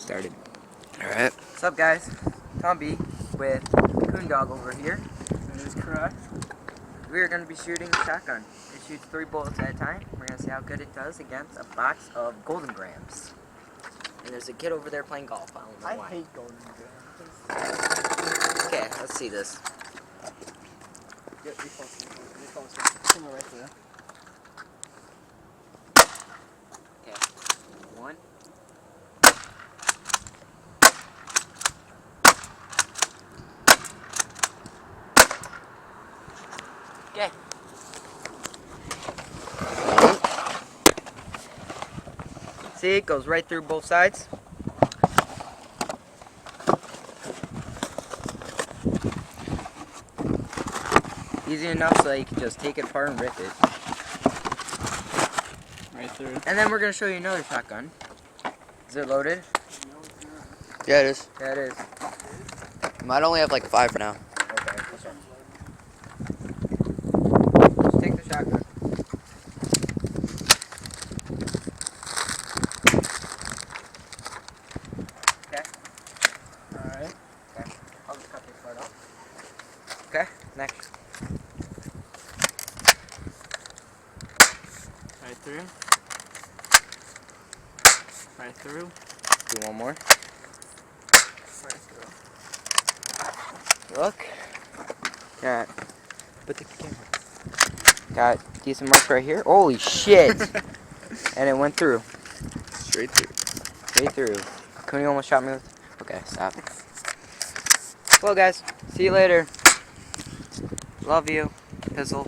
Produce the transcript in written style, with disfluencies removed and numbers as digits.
started. Alright. What's up, guys? Tumbie with Coon Dog over here. That is correct. We're going to be shooting a shotgun. It shoots 3 bullets at a time. We're going to see how good it does against a box of Golden Grams. And there's a kid over there playing golf. I don't know why. I hate Golden Grams. Okay, let's see this. Get me closer. Get closer. Come right there. Okay. 1. Okay. See, it goes right through both sides. Easy enough so you can just take it apart and rip it. Right through. And then we're going to show you another shotgun. Is it loaded? Yeah, it is. Yeah, it is. Might only have like 5 for now. Okay, this one. Just take the shotgun. Okay. Alright. Okay. I'll just cut this part off. Okay, next. Right through. Right through. Do one more. Right through. Look. Got. Put the camera. Got decent marks right here. Holy shit! And it went through. Straight through. Straight through. Cooney almost shot me with. Okay, stop. Well, guys, see you later. Love you. Pizzle.